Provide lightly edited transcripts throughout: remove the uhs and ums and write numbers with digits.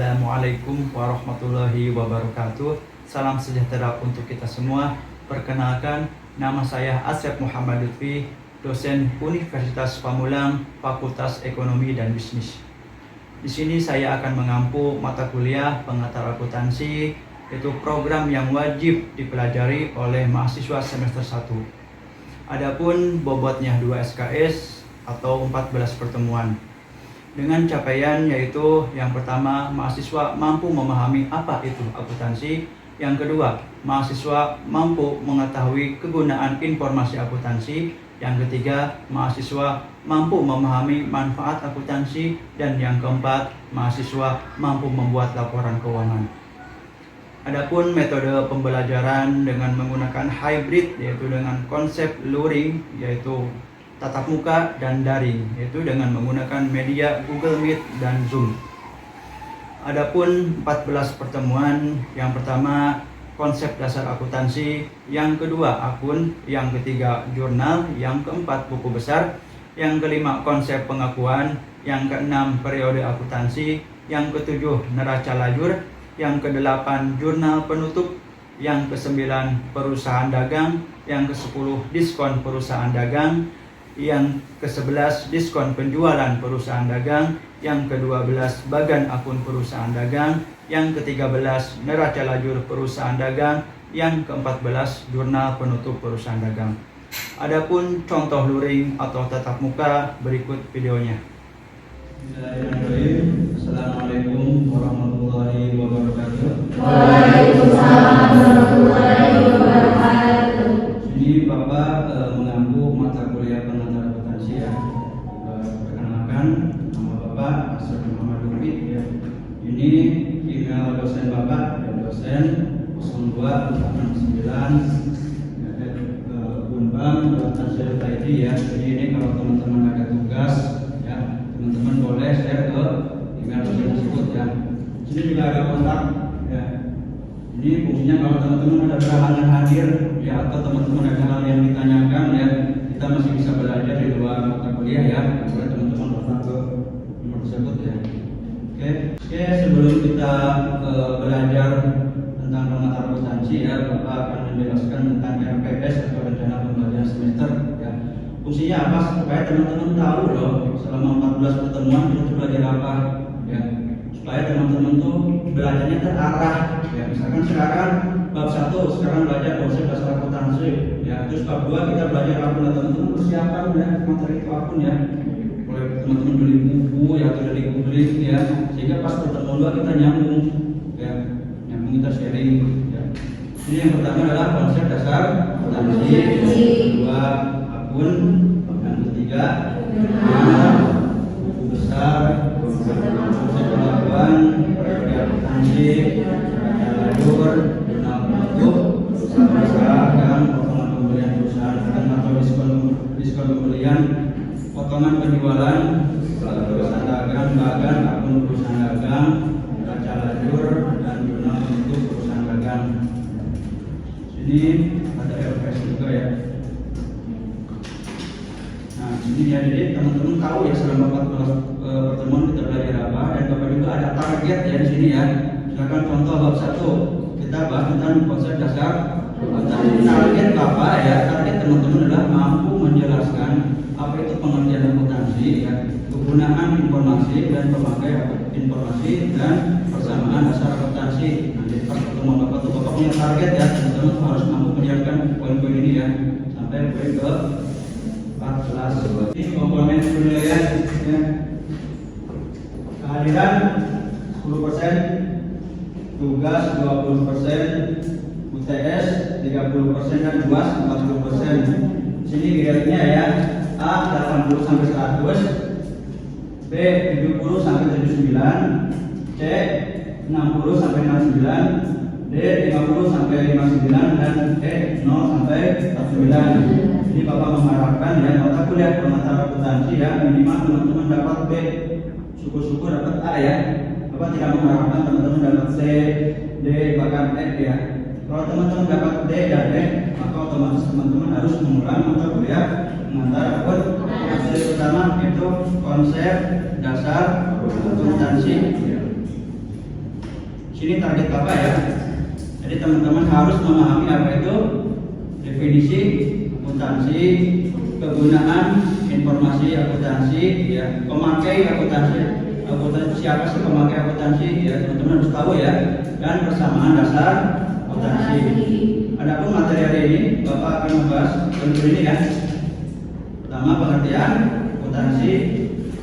Assalamualaikum warahmatullahi wabarakatuh. Salam sejahtera untuk kita semua. Perkenalkan, nama saya Asep Muhammad Lutfi, dosen Universitas Pamulang, Fakultas Ekonomi dan Bisnis. Di sini saya akan mengampu mata kuliah pengantar akuntansi, yaitu program yang wajib dipelajari oleh mahasiswa semester 1. Adapun bobotnya 2 SKS atau 14 pertemuan. Dengan capaian yaitu yang pertama, mahasiswa mampu memahami apa itu akuntansi. Yang kedua, mahasiswa mampu mengetahui kegunaan informasi akuntansi. Yang ketiga, mahasiswa mampu memahami manfaat akuntansi. Dan yang keempat, mahasiswa mampu membuat laporan keuangan. Adapun metode pembelajaran dengan menggunakan hybrid, yaitu dengan konsep luring, yaitu tatap muka dan daring, yaitu dengan menggunakan media Google Meet dan Zoom. Adapun 14 pertemuan, yang pertama konsep dasar akuntansi, yang kedua akun, yang ketiga jurnal, yang keempat buku besar, yang kelima konsep pengakuan, yang keenam periode akuntansi, yang ketujuh neraca lajur, yang kedelapan jurnal penutup, yang kesembilan perusahaan dagang, yang kesepuluh diskon perusahaan dagang, yang ke-11 diskon penjualan perusahaan dagang, yang ke-12 bagan akun perusahaan dagang, yang ke-13 neraca lajur perusahaan dagang, yang ke-14 jurnal penutup perusahaan dagang. Adapun contoh luring atau tatap muka, berikut videonya. Assalamualaikum warahmatullahi wabarakatuh. Waalaikumsalam warahmatullahi wabarakatuh. Ini Bapak mengampu mata kuliah pengantar akuntansi ya. Perkenalkan, nama Bapak Asep Muhammad Lutfi ya. Ini email dosen Bapak dan dosen 0289 ya. Jadi ini kalau teman-teman ada tugas ya, teman-teman boleh share ke email dosen tersebut ya. Sini juga ada kontak ya. Ini fungsinya kalau teman-teman ada berhalangan hadir ya, atau teman-teman ada hal yang ditanyakan ya, kita masih bisa belajar di luar mata kuliah ya. Boleh teman-teman datang ke nomor tersebut ya. Oke, sebelum kita belajar tentang pengantar akuntansi ya, Bapak akan menjelaskan tentang RPS atau rencana pembelajaran semester ya. Fungsinya apa? Supaya teman-teman tahu loh selama 14 pertemuan kita belajar apa ya. Supaya teman-teman tuh belajarnya terarah ya. Misalkan sekarang bab 1 sekarang belajar konsep dasar akuntansi ya. Terus bab 2 kita belajar akun, teman-teman persiapan ya materi itu akun ya. Boleh teman-teman beli buku ya atau dari googling ya, sehingga pas pertemuan 2 kita nyambung ya, nyambung kita sharing ya. Ini yang pertama adalah konsep dasar akuntansi, yang kedua akun, yang ketiga buku besar, konsep pengetahuan, periode akuntansi, lajur, jurnal penutup, perusahaan dagang, potongan pembelian perusahaan atau diskon pembelian, potongan penjualan perusahaan dagang, bagan akun perusahaan dagang, neraca lajur, dan jurnal penutup perusahaan dagang. Sini ada LPS juga ya. Nah, ini ya, jadi teman-teman tahu ya selama 14 pertemuan kita belajar apa, dan Bapak juga ada target ya di sini ya. Misalkan contoh bab 1 kita bahas tentang konsep dasar akuntansi. Target Bapak ya, target teman-teman adalah mampu menjelaskan apa itu pengertian akuntansi ya, kegunaan informasi dan pemakai informasi dan persamaan dasar akuntansi. Nah, jadi pas pertemuan Bapak tuh Bapak punya target ya, teman-teman harus mampu menjelaskan poin-poin ini ya sampai poin ke 14. Ini komponen penilaian ya. Kehadiran 10%, tugas 20%, UTS 30% dan UAS 40%. Sini grafiknya ya. A 80 sampai 100, B 70 sampai 79, C 60 sampai 69, D 50 sampai 59, dan E 0 sampai 49. Jadi Bapak mengharapkan ya mata kuliah pengantar akuntansi ya minimal teman-teman dapat B, syukur-syukur dapat A ya. Bapak tidak mengharapkan teman-teman dapat C, D, bahkan F ya. Kalau teman-teman dapat D dan E, maka otomatis teman-teman harus mengulang mata kuliah pengantar akuntansi. Pertama itu konsep dasar akuntansi. Sini target Bapak ya. Jadi teman-teman harus memahami apa itu definisi akuntansi, kegunaan informasi akuntansi, ya, pemakai akuntansi, siapa sih pemakai akuntansi, ya teman-teman harus tahu ya, dan persamaan dasar akuntansi. Adapun materi hari ini Bapak akan membahas berikut ini ya. Pertama, pengertian akuntansi,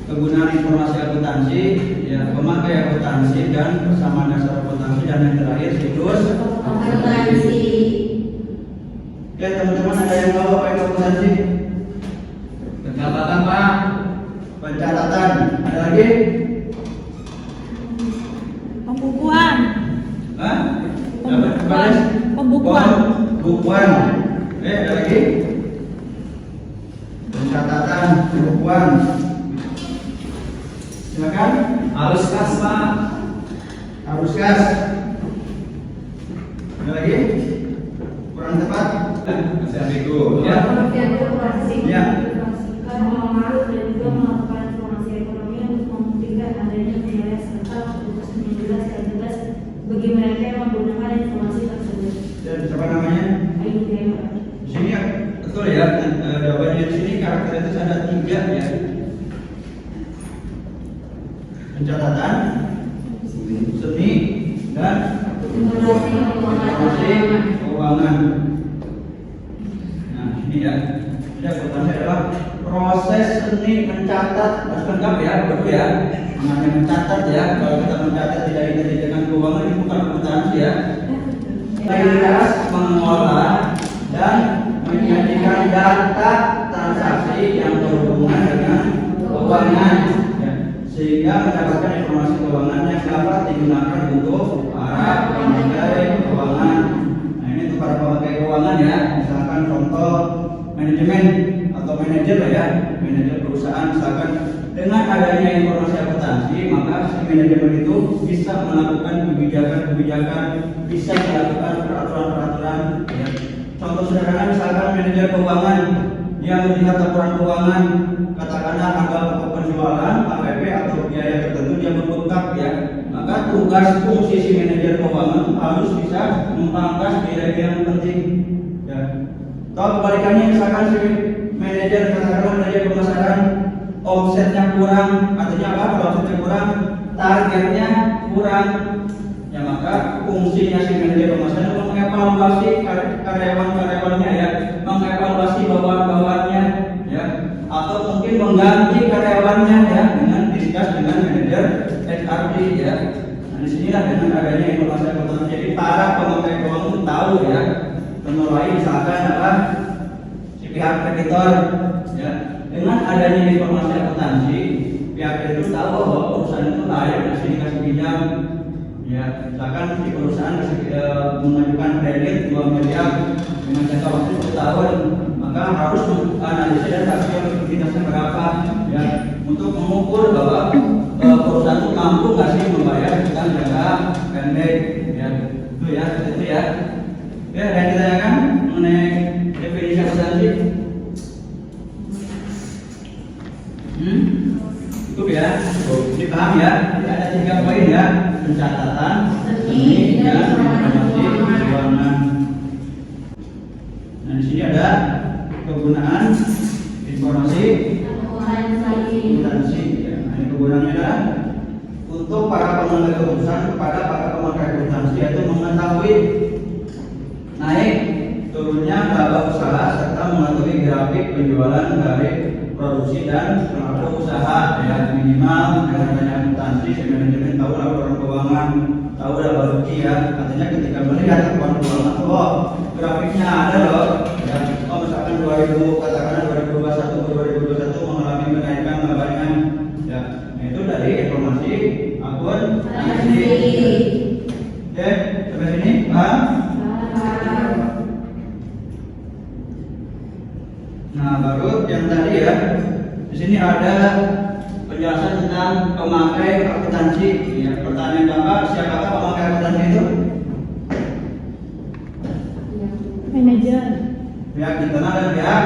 kegunaan informasi akuntansi, ya, pemakai akuntansi, dan persamaan dasar akuntansi, dan yang terakhir siklus Akuntansi. Oke teman-teman, ada yang tahu apa itu akuntansi? Pencatatan Pak. Pencatatan. Ada lagi? Pembukuan. Hah? Pembukuan. Pembukuan. Pembukuan. Ada lagi? Pencatatan, pembukuan. Silakan. Arus kas Pak. Arus kas. Ada lagi? Kurang tepat? Masih ambigu. Ya. Pengertian operasi. Ya. Mengaruh dan juga melakukan informasi ekonomi untuk membuktikan adanya biaya serta untuk menjelaskan jelas bagi mereka yang menggunakan informasi tersebut. Dan siapa namanya? Ayo dia. Di sini ya, betul ya. Jawabannya di sini karakteristis ada 3 ya. Pencatatan, seni, dan informasi keuangan. Nah, ini ya. Jadi pertanyaan adalah proses seni mencatat, harus lengkap ya, betul ya. Mengenai mencatat ya, kalau kita mencatat tidak identik dengan keuangan ini bukan akuntansi ya. Prioritas mengolah dan menyajikan data transaksi yang berhubungan dengan keuangan, ya, sehingga mendapatkan informasi keuangan yang dapat digunakan untuk para pemakai keuangan. Nah ini untuk para pemakai keuangan ya, misalkan contoh manajemen atau manajer lah ya, manajer perusahaan misalkan dengan adanya informasi akuntansi maka si manajemen itu bisa melakukan kebijakan-kebijakan, bisa melakukan peraturan-peraturan ya. Contoh sederhana misalkan manajer keuangan yang melihat laporan keuangan, katakanlah harga pokok penjualan, APP atau biaya tertentu dia membengkak ya, maka tugas fungsi si manajer keuangan harus bisa memangkas biaya-biaya yang penting ya. Atau kebalikannya misalkan si manajer katakanlah manajer pemasaran omsetnya kurang, artinya apa? Kalau omsetnya kurang, targetnya kurang, ya maka fungsinya si manajer pemasaran mengevaluasi karyawan-karyawannya ya, mengevaluasi bawahan-bawahannya ya, atau mungkin mengganti karyawannya ya dengan diskus dengan manajer HRD ya. Nah disinilah dengan adanya informasi akuntansi, jadi para pemakai keuangan tahu ya. Contoh lain misalkan apa? Si pihak kreditor ya, dengan adanya informasi akuntansi pihak kreditor tahu bahwa perusahaan itu layak dikasih pinjam ya, misalkan si perusahaan mengajukan kredit 2 miliar dengan jangka waktu 10 tahun, maka harus menganalisis dan rasio likuiditasnya berapa ya, untuk mengukur bahwa perusahaan itu mampu nggak sih membayar utang jangka pendek ya, itu ya, itu ya. Ya, ada yang ditanyakan mengenai definisi akuntansi? Cukup ya, dipaham ya. Jadi ada 3 poin ya: pencatatan, seni, dan informasi keuangan. Nah di sini ada kegunaan informasi akuntansi. Ya, ini kegunaannya adalah untuk para penyelenggara perusahaan kepada para pemakai akuntansi, yaitu mengetahui naik turunnya laba usaha serta mengetahui grafik penjualan dari produksi dan pelaku usaha ya, minimal dengan adanya akuntansi si manajemen tahu laporan keuangan, tahu laba rugi ya, artinya ketika melihat laporan keuangan, oh grafiknya ada loh ya, oh misalkan 2000 katakanlah 2021 mengalami kenaikan labanya ya, nah, itu dari informasi akuntansi. Oke, sampai sini paham? Nah, baru yang tadi ya. Di sini ada penjelasan tentang pemakai akuntansi. Ya, pertanyaan Bapak, siapakah pemakai akuntansi itu? Manajer. Pihak internal dan pihak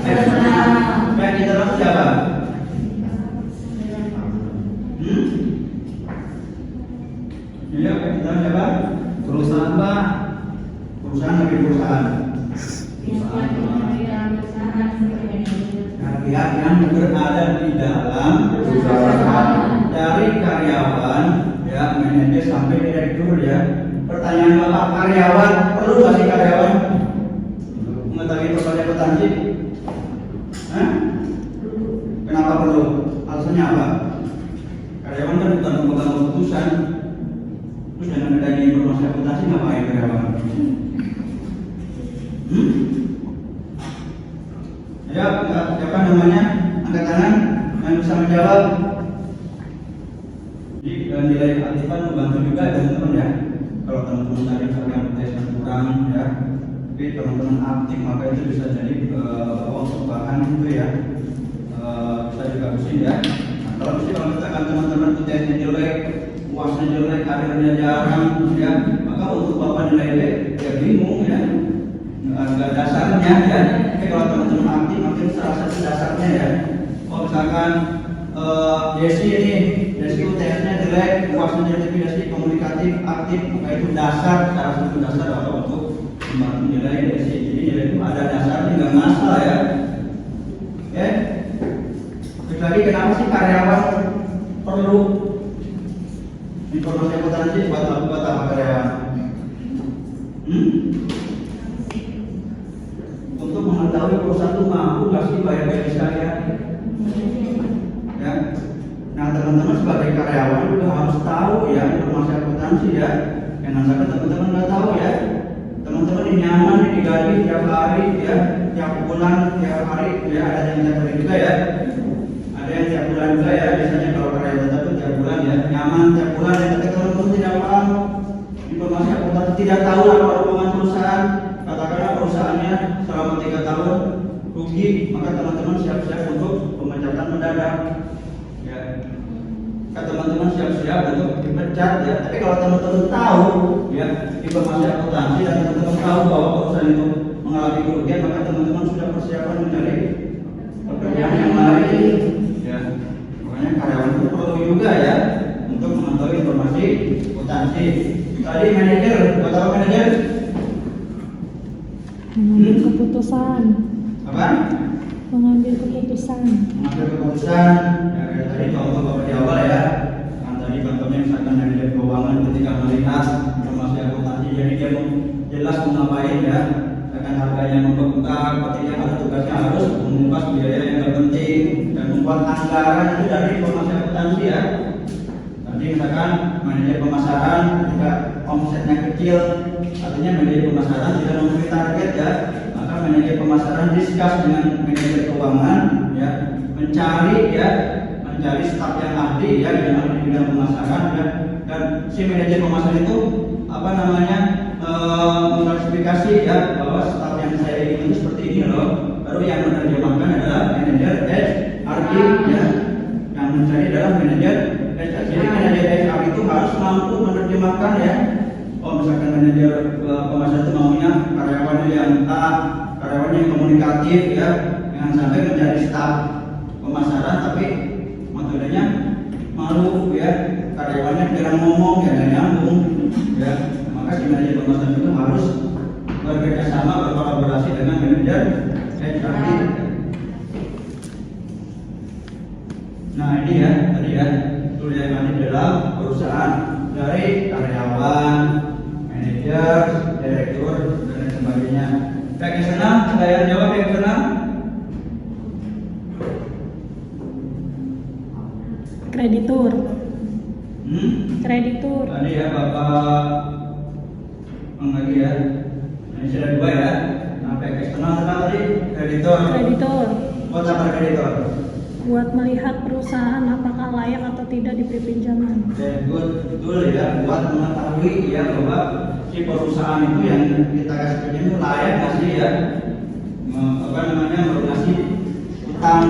eksternal. Pihak internal itu siapa? Iya, pihak internal siapa? perusahaan. Pihak yang berada di dalam perusahaan dari karyawan, ya manajer sampai direktur ya. Pertanyaan Bapak, karyawan perlu nggak sih karyawan mengetahui proses akuntansi? Hah? Kenapa perlu? Alasannya apa? Karyawan kan bukan pemegang keputusan. Terus dengan adanya informasi akuntansi ngapain karyawan? Ya, siapa namanya? Angkat tangan yang bisa menjawab. Jadi nilai keaktifan membantu juga teman-teman ya. Kalau teman-teman tadi misalkan tes kurang ya, tapi teman-teman aktif maka itu bisa jadi untuk bahan itu ya. Bisa juga pusing ya. Nah, kalau misalkan teman-teman itu tesnya jelek, puasnya jelek, karirnya jarang ya, maka untuk bapak nilai B ya bingung ya. Enggak dasarnya ya. Tapi kalau teman-teman aktif mungkin salah satu dasarnya ya. Kalau misalkan Desi ini, Desi UTS-nya jelek, puasnya jelek, tapi Desi komunikatif, aktif, maka itu dasar, salah satu dasar apa untuk membantu nilai Desi. Jadi nilai itu ada dasarnya, nggak masalah ya. Oke? Kecuali kenapa sih karyawan perlu informasi akuntansi buat apa karyawan? Untuk mengetahui perusahaan itu mampu nggak sih bayar gaji saya? Ya. Nah teman-teman sebagai karyawan juga harus tahu ya informasi akuntansi ya. Jangan sampai teman-teman nggak tahu ya. Teman-teman ini nyaman digaji tiap hari ya, tiap bulan, tiap hari ya. Ada yang tiap hari juga ya. Ada yang tiap bulan juga ya. Biasanya kalau karyawan tetap itu tiap bulan ya, nyaman tiap bulan ya. Tapi teman-teman tidak paham informasi akuntansi, tidak tahu apa hubungan perusahaan. Katakanlah perusahaannya selama 3 tahun rugi, maka teman-teman siap-siap untuk pemecatan mendadak. Ya, kan teman-teman siap-siap untuk dipecat ya. Tapi kalau teman-teman tahu ya informasi akuntansi dan teman-teman tahu bahwa perusahaan itu mengalami kerugian, maka teman-teman sudah persiapan mencari pekerjaan yang lain. Ya, makanya karyawan itu perlu juga ya untuk mengetahui informasi akuntansi. Tadi manajer, buat apa manajer? Mengambil keputusan. Apa? Mengambil keputusan. Mengambil keputusan. Ya, kayak tadi contoh Bapak di awal ya. Kan tadi contohnya misalkan manajer keuangan ketika melihat informasi akuntansi, jadi dia jelas mau ngapain ya. Akan harganya membengkak, ketika ada tugasnya harus mengupas biaya yang terpenting dan membuat anggaran itu dari informasi akuntansi ya. Tadi misalkan manajer pemasaran ketika omsetnya kecil, artinya manajer pemasaran tidak memenuhi target ya, maka manajer pemasaran diskus dengan manajer keuangan ya, mencari staf yang ahli ya, yang ahli di bidang pemasaran ya, dan si manajer pemasaran itu mengklasifikasi ya bahwa staf yang saya ingin itu seperti ini loh, baru yang menerjemahkan adalah manajer HR ya, yang mencari adalah manajer HR. Jadi manajer HR itu harus mampu menerjemahkan ya. Oh misalkan manajer pemasaran itu maunya karyawannya yang karyawannya yang komunikatif ya, jangan sampai menjadi staf pemasaran tapi metodenya malu ya, karyawannya jarang ngomong ya, nggak nyambung ya. Maka si manajer pemasaran itu harus bekerja sama, berkolaborasi dengan manajer HR. Nah ini ya tadi ya, tool yang ada di dalam perusahaan dari karyawan, manajer, direktur dan lain sebagainya. Baik yang senang, saya jawab yang senang. Kreditur. Kreditur. Tadi ya Bapak lagi ya. Ini sudah 2 ya. Nah, baik eksternal tadi kreditor. Kreditor. Buat apa kreditor? Buat melihat perusahaan apakah layak atau tidak diberi pinjaman. Betul ya, buat mengetahui ya bahwa si perusahaan itu yang kita kasih pinjam itu layak nggak sih ya, melunasi utang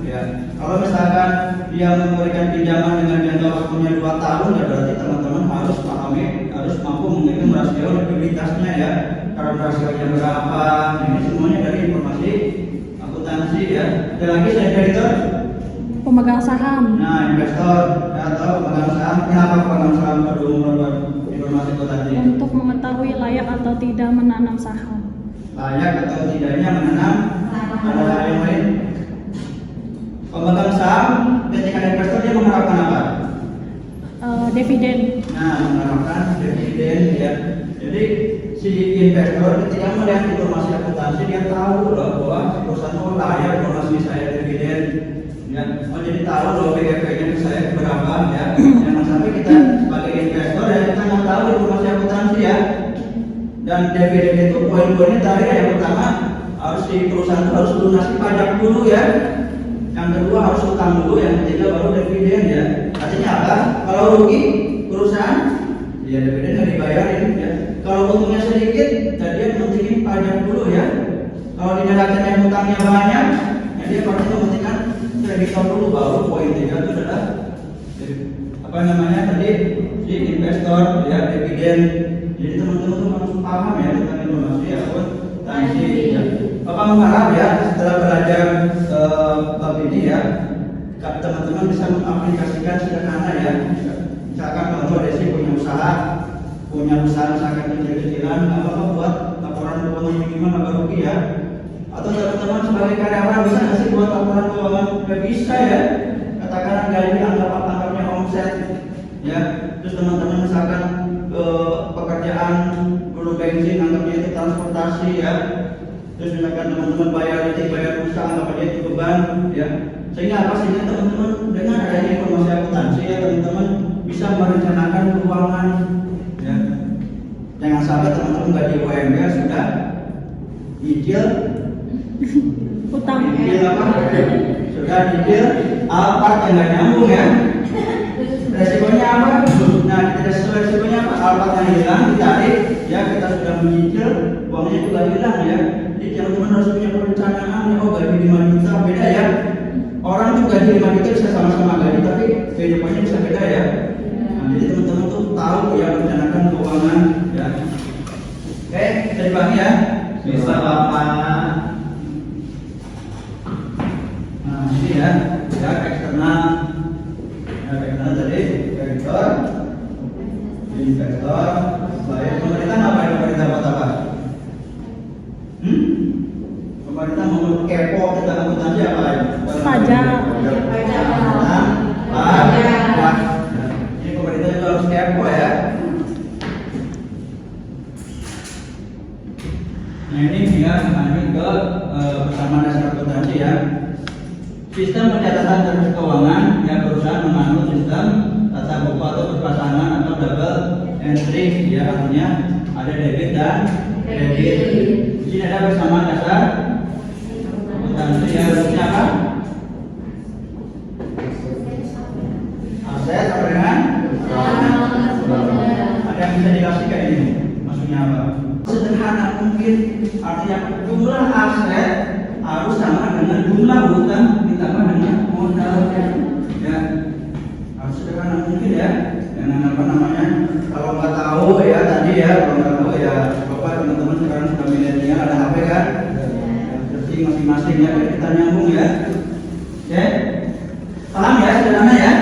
ya. Kalau misalkan dia memberikan pinjaman dengan jangka waktunya 2 tahun ya berarti teman-teman harus pahami, harus mampu menghitung rasio likuiditasnya ya, karena rasionya berapa. Ini semuanya dari informasi akuntansi ya. Ada lagi saya kreditor. Pemegang saham. Nah, investor atau pemegang saham, kenapa pemegang saham perlu memperoleh informasi akuntansi? Untuk mengetahui layak atau tidak menanam saham. layak atau tidaknya menanam. Ada hal yang lain? Pemegang saham ketika investor dia mengharapkan apa? Dividen. Nah, mengharapkan dividen ya. Jadi si investor ketika melihat informasi akuntansi dia tahu loh bahwa perusahaan itu layak kalau masih saya dividen. Ya, jadi tahu loh BGP-nya saya berapa ya. Jangan sampai kita sebagai investor ya kita nggak tahu informasi akuntansi ya. Dan dividen itu poin-poinnya tadi yang pertama harus di perusahaan itu harus lunasi pajak dulu ya. Yang kedua harus utang dulu, yang ketiga baru dividen ya. Artinya apa? Kalau rugi perusahaan, ya dividennya dibayarin ya. Kalau untungnya sedikit, ya dia mentingin pajak dulu ya. Kalau dinyatakan yang utangnya banyak, ya dia pasti mementingkan kreditor dulu, baru poin 3 itu adalah apa namanya tadi si investor ya dividen. Jadi teman-teman harus paham ya tentang informasi akuntansi ya. Bapak mengharap ya setelah belajar bab ini ya teman-teman bisa mengaplikasikan sederhana ya. Misalkan kalau Desi punya usaha misalkan kecil-kecilan, apa buat laporan keuangan minimal agak rugi ya. Atau teman-teman sebagai karyawan bisa nggak sih buat laporan keuangan? Nggak bisa ya. Katakanlah gaji anggapnya omset ya. Terus teman-teman misalkan pekerjaan guru bensin anggapnya itu transportasi ya. Terus misalkan teman-teman bayar listrik, bayar pulsa, anggapnya itu beban ya. Sehingga apa sih teman-teman dengan adanya informasi akuntansi ya teman-teman bisa merencanakan keuangan ya. Jangan sampai teman-teman gaji UMR sudah nyicil Utang. nyicil apa? Sudah nyicil Alphard yang nggak nyambung ya. Resikonya apa? Nah, resikonya apa? Alphard yang hilang ditarik ya, kita sudah menyicil uangnya juga hilang ya. Jadi teman-teman harus punya perencanaan ya. Oh gaji 5 juta beda ya. Orang juga gaji 5 juta bisa sama-sama gaji tapi kehidupannya bisa beda ya. Nah, jadi teman-teman tuh tahu ya merencanakan keuangan ya. Oke, bisa dipahami ya? Bisa Bapak. Nah, ini ya eksternal. Ya, eksternal tadi kreditor, investor, supplier. Pemerintah ngapain? Pemerintah buat apa? Pemerintah mau kepo tentang akuntansi apa ya? Pajak. Pajak. Ini pemerintah juga harus kepo ya. Nah ini dia mengenai ke persamaan dasar akuntansi ya. Sistem pencatatan terus keuangan yang perusahaan menganut sistem tata buku atau berpasangan atau double entry ya, artinya ada debit dan kredit. Di sini ada persamaan dasar akuntansi ya, harusnya apa? Aset apa dengan? Ada yang bisa dikasihkan ini? Maksudnya apa? Sederhana mungkin, artinya jumlah aset harus sama dengan jumlah hutang ditambah dengan modalnya ya, harus sederhana mungkin ya. Dengan apa namanya, kalau nggak tahu ya tadi ya, kalau nggak tahu ya bapak teman-teman sekarang sudah milenial ada HP kan, searching masing-masing ya, biar kita nyambung ya. Oke, paham ya sederhana ya.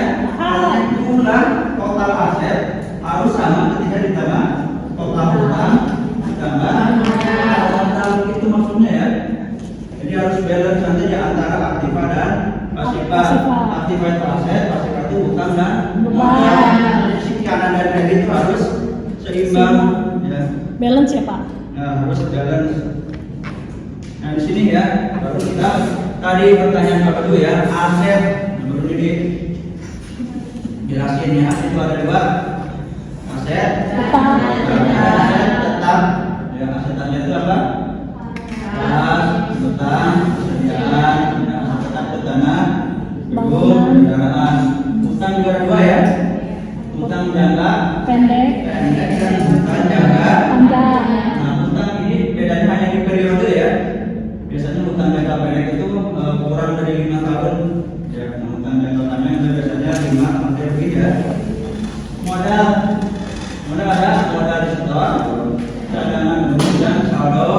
Jumlah total aset harus sama ketika ditambah total hutang ditambah modal, itu maksudnya ya. Jadi harus balance nanti ya antara aktiva dan pasifa. Aktiva itu aset, pasifa itu hutang dan modal. Sisi kanan dan kiri itu harus seimbang ya. Balance ya Pak? Ya harus balance. Nah di sini ya baru kita tadi pertanyaan Bapak dulu ya, aset baru ini jelasin ya. Aset itu ada dua, aset aset tetap ya. Aset itu apa? Utang, persediaan, aset tetap tanah, gedung, kendaraan. Utang juga ada dua ya. Utang jangka Pendek. dan utang jangka Panjang. Nah, utang ini bedanya hanya di periode ya. Biasanya utang jangka pendek itu kurang dari 5 tahun. Ya, utang jangka panjang itu biasanya 5 sampai lebih ya. Modal ada modal di store, cadangan gedung dan saldo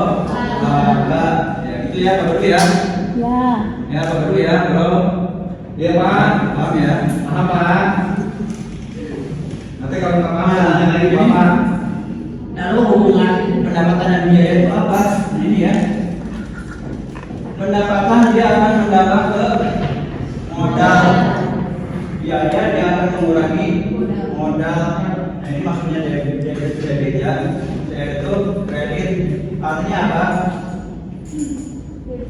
laba. Ya, itu ya Bapak dulu ya. Ya. Ya Bapak dulu ya, bro. Iya Pak, paham ya? Paham Pak. Nanti kalau nggak paham, tanya lagi Bapak. Lalu hubungan pendapatan dan biaya itu apa? Nah, ini ya. Pendapatan dia akan menambah ke modal. Biaya dia akan mengurangi modal. Nah, ini maksudnya debit ya. Yaitu kredit. Artinya apa?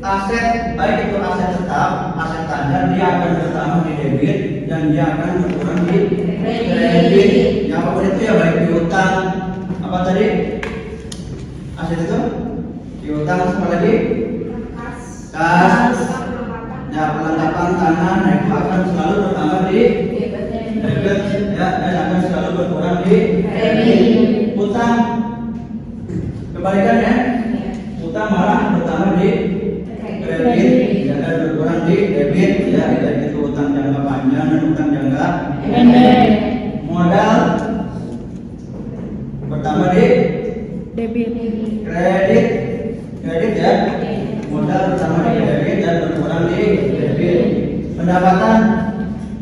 Aset, baik itu aset tetap, aset tanda, dia akan bertambah di debit dan dia akan berkurang di kredit. Ya apapun itu ya, baik piutang, apa tadi? Aset itu? Piutang, apa lagi? Kas. Ya perlengkapan tanah, nah itu akan selalu bertambah di debit, ya, dan akan selalu berkurang di kredit. Utang, kebalikan ya. Utang malah bertambah di kredit, ya, dan berkurang di debit, ya. Itu utang jangka panjang dan utang jangka pendek. Modal bertambah di Debit. kredit, kredit ya. Modal bertambah di debit dan berkurang di debit. Pendapatan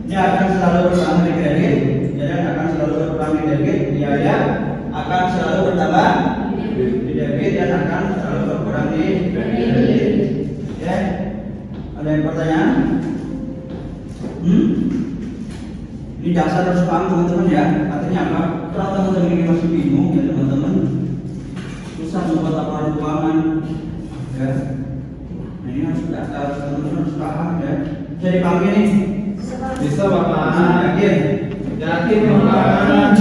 ini akan selalu bertambah di kredit, ya, dan akan selalu berkurang di debit. Biaya akan selalu bertambah di debit dan akan selalu berkurang di kredit. Ya, ada yang pertanyaan? Ini dasar harus paham teman-teman ya. Artinya apa? Kalau teman-teman ini masih bingung ya teman-teman, susah membuat laporan keuangan. Ya, nah, ini harus dasar teman-teman harus paham ya. Bisa dipahami nih? Bisa Bapak. Yakin? Yakin Bapak.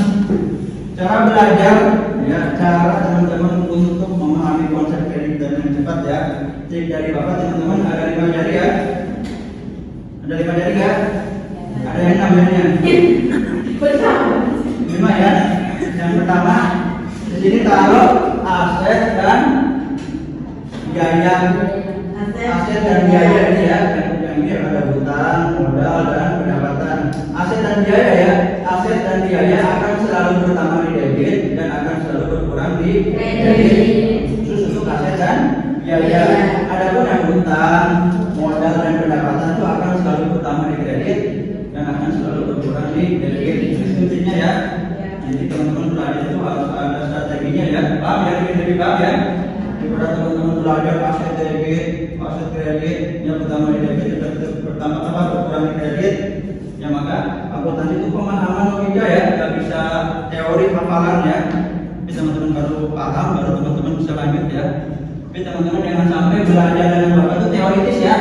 Cara belajar ya, cara teman-teman untuk memahami konsep kredit dan yang cepat ya. Cek dari Bapak teman-teman ada 5 jari ya. Ada 5 jari ya? Ada yang 6 jarinya? 5 ya. Yang pertama di sini taruh aset dan biaya. Aset dan biaya ini ya. Yang ini ada hutang, modal dan pendapatan. Aset dan biaya ya. Aset dan biaya akan selalu bertambah di debit dan akan selalu berkurang di kredit. Khusus untuk aset dan biaya. Adapun yang hutang, modal dan pendapatan itu akan selalu bertambah di kredit dan akan selalu berkurang di debit. Itu kuncinya ya. Jadi teman-teman belajar itu harus ada strateginya ya. Paham ya? Lebih paham ya? Daripada teman-teman belajar aset debit, aset kredit, yang pertama di debit, pertama-tama berkurang di kredit. Ya maka akuntansi itu pemahaman logika ya, nggak bisa teori hafalan ya. Tapi teman-teman baru paham, baru teman-teman bisa lanjut ya. Tapi teman-teman jangan sampai belajar dengan Bapak itu teoritis ya.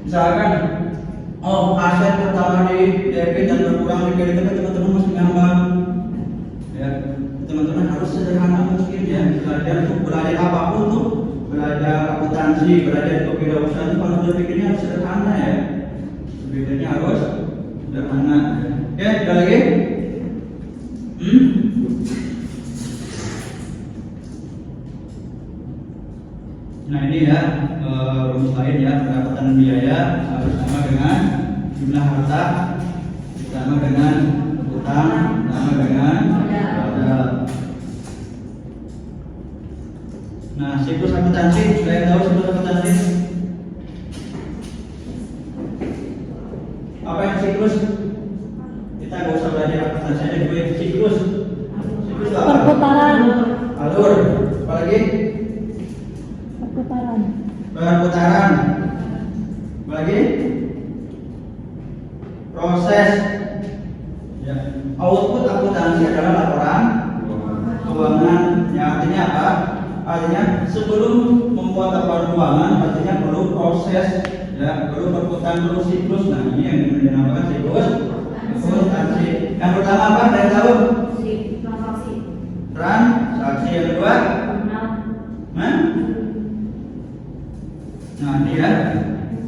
Misalkan, oh aset pertama di debit dan berkurang di kredit, tapi teman-teman masih ngambang. Ya, teman-teman harus sederhana mungkin ya. Belajar untuk belajar apapun tuh, belajar akuntansi, belajar kewirausahaan itu kalau berpikirnya harus sederhana ya. Berpikirnya harus sederhana. Ya, ada lagi? Nah ini ya rumus lain ya, pendapatan biaya harus sama dengan jumlah harta ditambah dengan utang ditambah dengan modal. Nah siklus akuntansi, sudah tahu siklus akuntansi? Apa yang siklus? Kita nggak usah belajar akuntansi aja, gue siklus. Siklus apa? Perputaran. Alur. Apa lagi? Perputaran. Perputaran. Apa lagi? Proses. Ya. Output akuntansi adalah laporan keuangan. Yang artinya apa? Artinya sebelum membuat laporan keuangan, artinya perlu proses, ya, perlu perputaran, perlu siklus. Nah ini yang dinamakan siklus akuntansi. Yang pertama apa? Dari tahu? Transaksi. Yang kedua? Nah ini ya,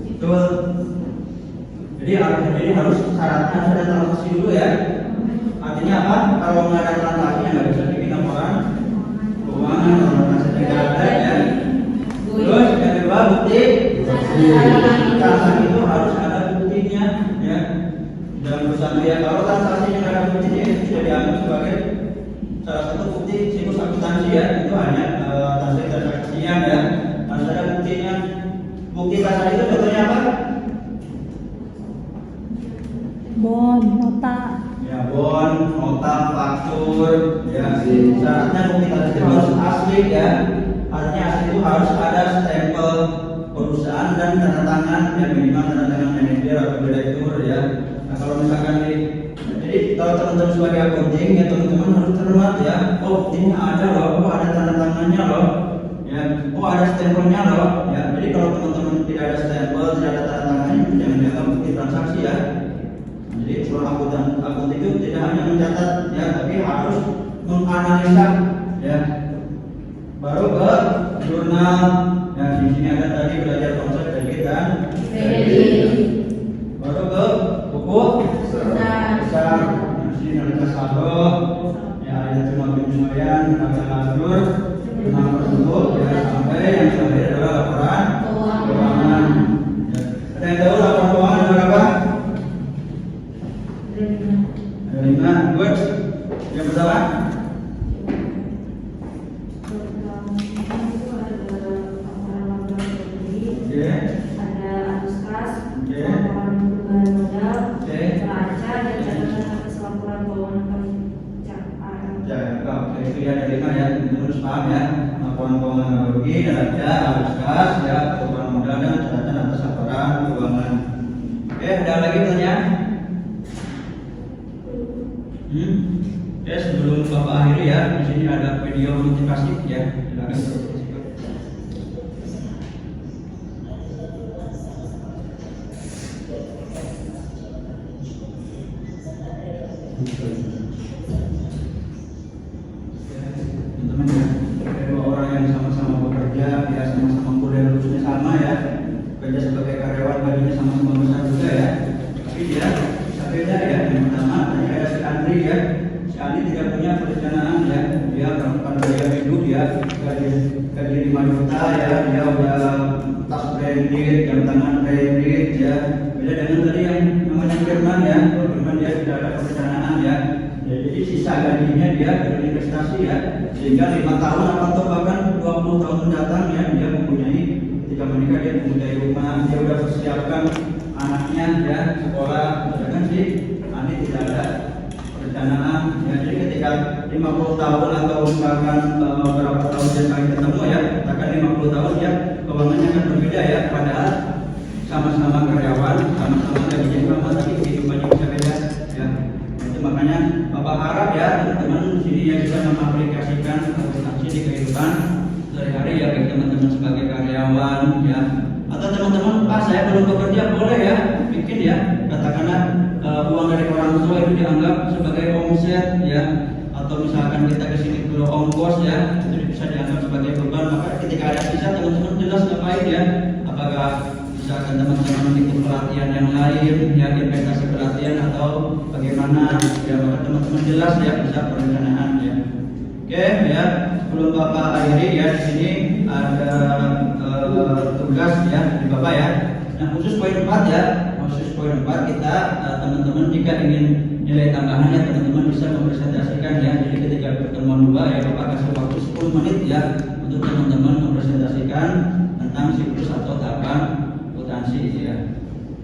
betul. Jadi harus syaratnya harus ada transaksi dulu ya. Artinya apa? Kalau nggak ada transaksi nggak bisa bikin laporan keuangan, kalau transaksi nggak ada ya. Terus yang kedua bukti. Transaksi itu harus ada buktinya ya. Dalam perusahaan ya, kalau transaksi yang ada buktinya itu sudah dianggap sebagai salah satu bukti siklus akuntansi ya. Itu hanya transaksian ya. Harus ada buktinya. Bukti transaksi itu contohnya apa? Bon, nota. Ya, bon, nota, faktur, ya. Syaratnya bukti transaksi harus asli ya. artinya asli itu harus ada stempel perusahaan dan tanda tangan yang minimal tanda tangan manajer atau direktur ya. Nah kalau misalkan jadi kalau teman-teman sebagai accounting ya teman-teman harus cermat ya. Oh ini ada loh, oh ada tanda tangannya loh, ya. Oh ada stempelnya loh, ya. Jadi kalau teman-teman tidak ada stempel, tidak ada tanda tangannya, itu jangan dianggap bukti transaksi ya. Jadi seorang akuntan itu tidak hanya mencatat ya, tapi harus menganalisa ya. Baru ke jurnal. Ya di sini ada tadi belajar konsep kredit dan kredit. Baru ke buku besar. Di sini ada saldo. Ya ada cuma penyesuaian, ada lanjur, tentang tersebut ya sampai yang terakhir adalah laporan keuangan. Ya. Ada yang tahu laporan keuangan ada berapa? Ada 5. Good. Yang pertama? Ada arus kas, laporan perubahan modal, neraca dan catatan atas laporan keuangan perencanaan. Ya, oke itu ya ada 5 ya, teman-teman harus paham ya. Laporan keuangan analogi, neraca, arus kas, ya, perubahan modal dan catatan atas laporan keuangan. Oke, ada lagi pertanyaan? Oke, sebelum Bapak akhiri ya, di sini ada video motivasi ya. Silakan terus. Teman-teman ya, dua orang yang sama-sama bekerja, ya sama-sama kuliah lulusnya sama ya, kerja sebagai karyawan gajinya sama-sama besar juga ya, tapi dia bisa beda ya. Yang pertama tadi ada si Andri ya, si Andri tidak punya perencanaan ya, dia melakukan biaya hidup ya, gaji 5 juta ya, dia udah tas branded, jam tangan branded ya, beda dengan tadi yang namanya Firman ya, Firman dia tidak ada perencanaan ya. Jadi sisa gajinya dia berinvestasi ya, sehingga 5 tahun atau bahkan 20 tahun mendatang ya dia mempunyai, ketika menikah dia mempunyai rumah, dia sudah persiapkan anaknya ya sekolah. Sedangkan si Andi tidak ada perencanaan ya. Jadi ketika 50 tahun atau bahkan beberapa tahun dia kali ketemu ya, katakan 50 tahun ya, keuangannya akan berbeda ya. Padahal sama-sama karyawan, sama-sama gajinya sama, tapi kehidupannya bisa beda ya. Makanya Bapak harap ya teman-teman di sini yang bisa mengaplikasikan akuntansi di kehidupan sehari-hari ya, baik teman-teman sebagai karyawan ya, atau teman-teman Pak saya belum bekerja boleh ya bikin ya, katakanlah uang dari orang tua itu dianggap sebagai omset ya, atau misalkan kita kesini dulu ongkos ya, itu bisa dianggap sebagai beban. Maka ketika ada sisa teman-teman jelas ngapain ya, apakah misalkan teman-teman ikut pelatihan yang lain ya, investasi pelatihan atau bagaimana ya, maka teman-teman jelas ya bisa perencanaan ya. Oke ya, sebelum Bapak akhiri ya, di sini ada tugas ya di Bapak ya. Nah khusus poin 4 ya, khusus poin 4 kita teman-teman jika ingin nilai tambahan ya teman-teman bisa mempresentasikan ya. Jadi ketika pertemuan 2 ya Bapak kasih waktu 10 menit ya untuk teman-teman mempresentasikan tentang siklus atau tahapan akuntansi ya.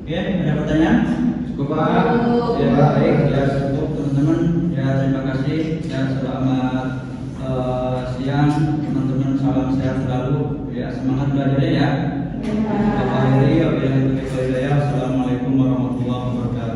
Oke, ada pertanyaan? Cukup Pak? Ya baik ya, cukup teman-teman ya, terima kasih ya, selamat siang teman-teman, salam sehat selalu ya, semangat belajarnya ya. Bapak akhiri, wabillahi taufiq wal hidayah. Assalamualaikum warahmatullahi wabarakatuh.